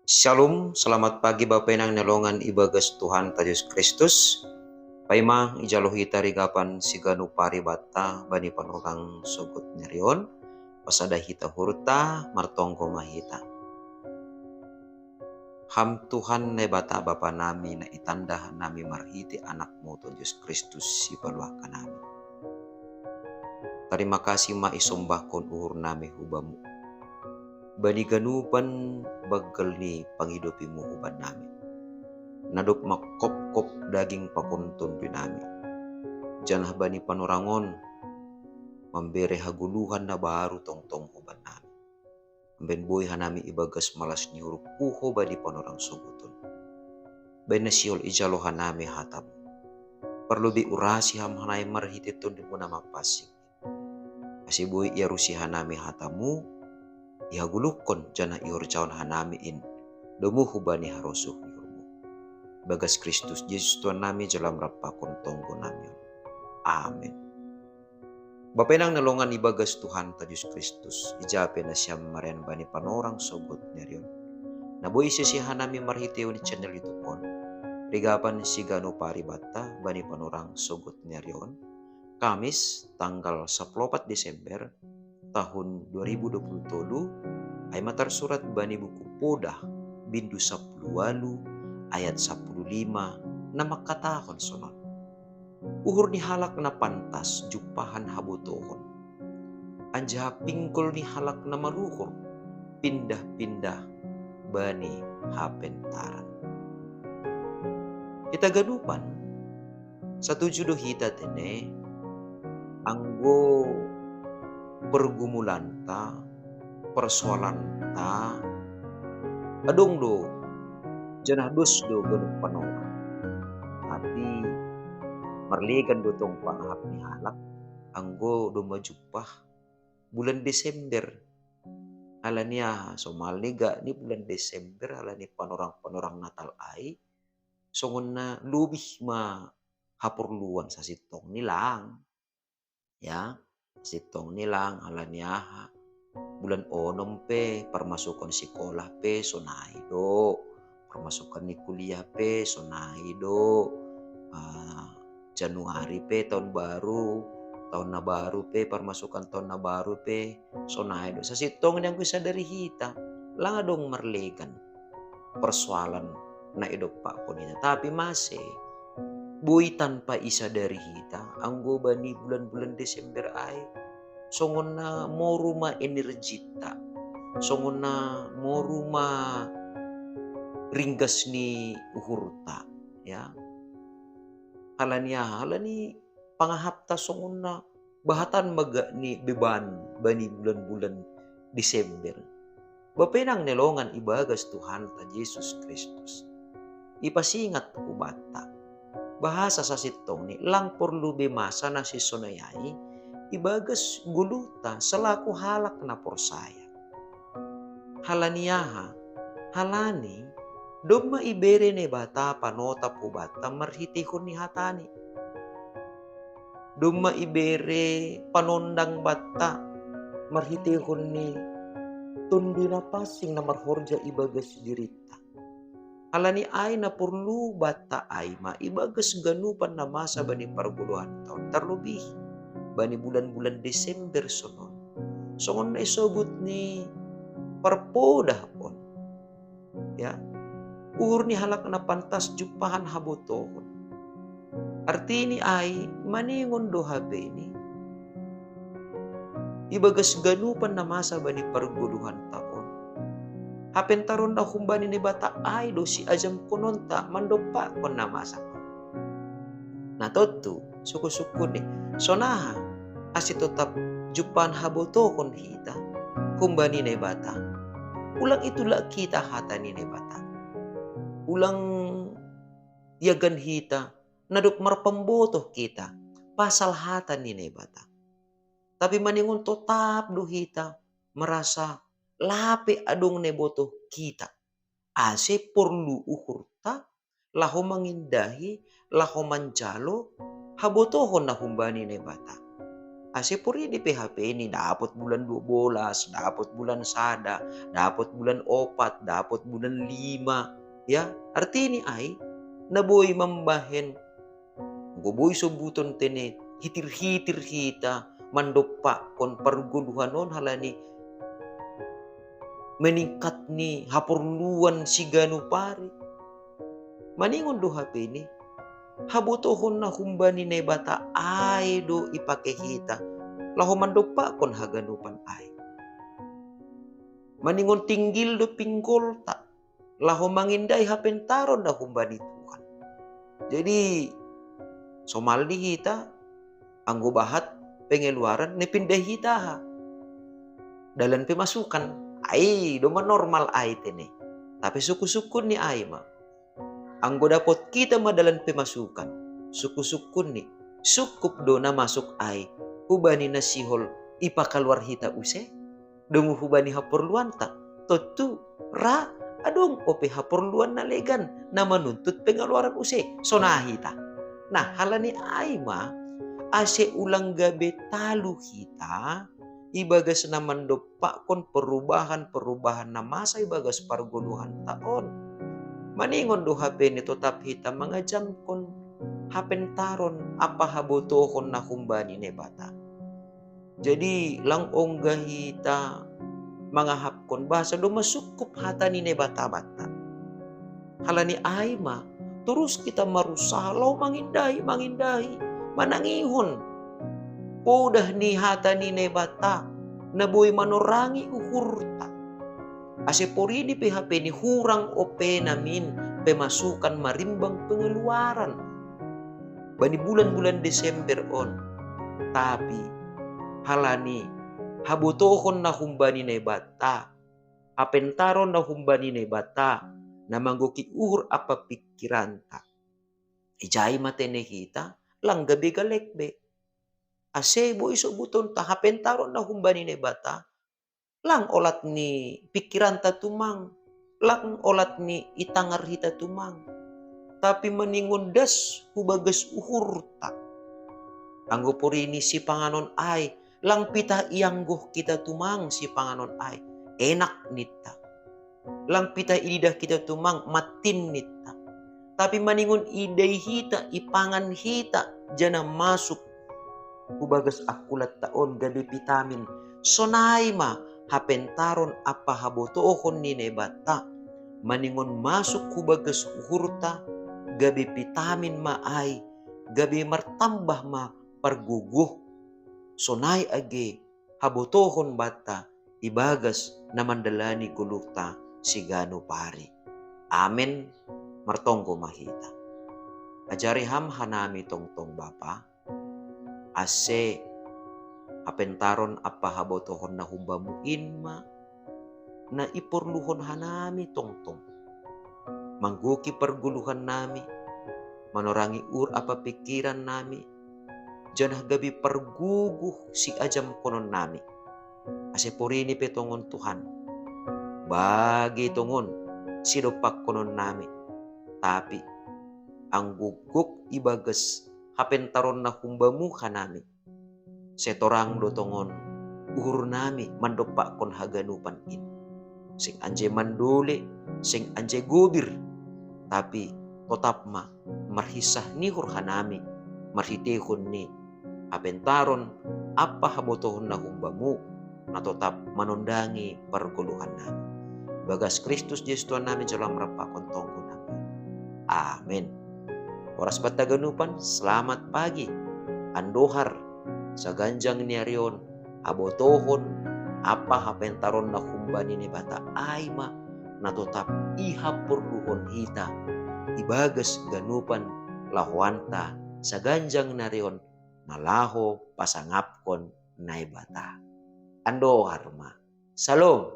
Shalom, selamat pagi Bapak Inang Nelongan Ibagas Tuhan Yesus Kristus. Paimang ijalohi tarigapan siganu paribata bani panugang sugut nerion. Pasada hita hurta martongko mahita. Ham Tuhan ne bata Bapa nami na itanda nami marhiti anakmu Tuhan Yesus Kristus si paluahkan nami. Terima kasih ma isombahkon uhur nami hubamu. Bani ganupan bagal ni panghidupimu huban nami. Nadop makop-kop daging pakuntun pinami. Janah bani panurangon, memberi haguluhan na baru tong-tong huban nami. Amben boy hanami ibagas malas niuruk puho bani panurang sugutun. Bani siol ijalo hanami hatam. Perlu diurasi ham hanay marhititun di muna mapasing. Kasi boy iarusi hanami hatamu, ihagulukon janah iurcaon hanami in. Dumuhu bani harosuh Bagas Kristus Yesus Tuhan nami jalam rapakon tonggo nami. Amin. Bapak nang nalongan ibagas Tuhan Yesus Kristus. Ijape na siyam marian bani panorang sogot nerion. Naboy sisihan nami marhiteo ni channel itu pon. Rigapan sigano paribata bani panorang sogot nerion. Kamis tanggal 14 Desember tahun 2020 ay matar surat bani buku Podah bindu 10 ayat 15 na makatahon sonon. Uhur ni halak na pantas jupahan habutohon. Anja pingkol ni halak na maluhur. Pindah-pindah bani hapentaran. Kita gadupan. Satu judo hita tene. Anggo pergumulan ta. Persoalan ta. Adong do. Janah dos do ganun panora. Tapi marligan do tong pangahap ni halak. Anggo do majupah bulan Desember. Ala niya so maliga ni bulan Desember ala ni panorang-panorang Natal ay. Songon na lubih ma hapurluan sa sitong nilang. Ya, sitong nilang ala niya bulan onom pe permasukan sekolah pe sonai do. Permasukan ni kuliah pe sonai do. Januari pe tahun baru, tahun na baru pe permasukan tahun na baru pe sonai do. Sa sitong yang bisa dari hita lang dong marlegan persoalan na idop pa ko nila. Tapi masih buhay tanpa isa dari hita anggo bani bulan-bulan Desember ay songon na moruma energita, songon na moruma ringgas ni uhurta, ya. Halani pangahapta songon na bahatan maga ni beban bani bulan-bulan Desember. Bapenang nelongan ibagas Tuhan ta Yesus Kristus. Ipasingat ko bata. Bahasa sa sitong ni lang perlu bemasa na si sonayay ibagas guluta selaku halak na porsaya. Halaniyaha, halani, doma ibere ne bata panota po bata marhitihon ni hatani. Doma ibere panondang bata marhitihon ni tundi na pasing na marhorja ibagas dirita. Alani ay na perlu bata ay maibagas ganupan na masa bani parguluhan taon terlebih bani bulan-bulan Desember sonon. Songon na isobut ni parpodah pon. Ya. Uhur ni halak na pantas jupahan habotohon. Arti ni ay maningon do habe ni. Ibagas ganupan na masa bani parguluhan taon. Hapentaron na humbani ni bata ay do si ajam kunonta mandopa kon na masa ko. Natotu suku-suku ni sonaha asi tetap jupan haboto kon hita humbani ni bata. Ulang itulah kita hata ni bata. Ulang yagan hita nadok marpamboto kita pasal hata ni bata. Tapi maningon tetap do hita merasa lape adong neboto kita. Ase perlu uhurta, laho mangindahi, laho manjalo, habotohon na humbani ne bata. Ase puri di PHP ini dapat bulan 12, dapat bulan sada, dapat bulan 4, dapat bulan 5. Ya, arti ini ay naboy mambahen. Goboy subuton tene hitir-hitir kita mandokpa kon perguluhan non halani meningkat ni haporluan si ganu pare. Maningon do HP ini habutohon na humbani na bata ay do ipakehita. Laho mandokpa kon haganupan ay. Maningon tinggil do pinggol ta. Laho manginday hapentaron na humbani Tuhan. Jadi somaldi hita anggo bahat pengeluaran ne pindah hita ha. Dalam pemasukan ay do normal ay tene. Tapi suku-sukun ni ay ma. Anggo dapat kita madalan pemasukan, suku-sukun ni, sukup do na masuk ay, hubani na sihol ipakaluar hita use, dungu hubani haporluan ta, totu, ra, adong ope haporluan na legan, na manuntut pengaluaran use, so nahita. Nah, halani ay ma, ase ulang gabe talu hita, ibagas na mandopa kon perubahan-perubahan na masa ibagas parguluhan taon. Maningon do HP ni tetap hita mga jam kon hapentaron apa habotohon na kumbani ne bata. Jadi lang ongga hita mga hapkon basa do masukup hata ni ne bata-bata. Halani ay ma, terus kita marusaha law mangindahi, manangihon. Udah ni hata ni ne bata, naboy manorangi uhurta. Ase pori di PHP ni hurang ope namin pemasukan marimbang pengeluaran. Bani bulan-bulan Desember on. Tapi halani habutohon na humbani na bata. Apentaron na humbani na bata. Na mangguki uhur apa pikiran ta. Ijay matene kita lang gabi galekbe. Ase bo iso buton ta hapentaron na humbani na bata. Lang olat ni pikiran ta tumang. Lang olat ni itangar hita tumang. Tapi meningon das hubagas uhur ta. Anggo puri ni si panganon ay. Lang pita ianggoh kita tumang si panganon ay. Enak nita. Lang pita ilidah kita tumang matin nita. Tapi meningon iday hita, ipangan hita. Jana masuk hubagas akulat taon gabi vitamin. Sonay ma. Hapentaron apa habotohon ni nebata. Maningon masuk hubagas uhurta. Gabi vitamin ma ay. Gabi martambah ma parguguh. Sonay age habotohon bata. Ibagas na mandalani gulukta sigano pari. Amen. Martonggo mahita. Ajari ham hanami tongtong bapa. Ase apentaron apa habotohon na humbamuin ma na iporluhon hanami tongtong. Mangguki perguluhan nami, manorangi apa pikiran nami, janah gabi perguguh si ajam konon nami. Ase porini petongon Tuhan, bagi tongon sidopak konon nami. Tapi ang guguk ibagas hapentaron na humbamu hanami. Setorang dotongon uhur nami mandopak kon haganupan in. Sing anje mandole, sing anje gubir. Tapi tetap ma marhisah ni hurhanami, marhitehon ni apentaron apa habotohon na humbamu na tetap manondangi perguluhan nami. Bagas Kristus Yesus Tuhan nami jalan merapakon tonggo nami. Amin. Oras bataganupan, selamat pagi. Andohar sa ganjang ni arion, abotohon, apa hapentaron na kumbani ni bata ay ma, na tetap ihapurluhon hita, ibagas ganupan lahuanta, sa ganjang na arion, malaho pasangapkon na bata. Ando harma. Salom.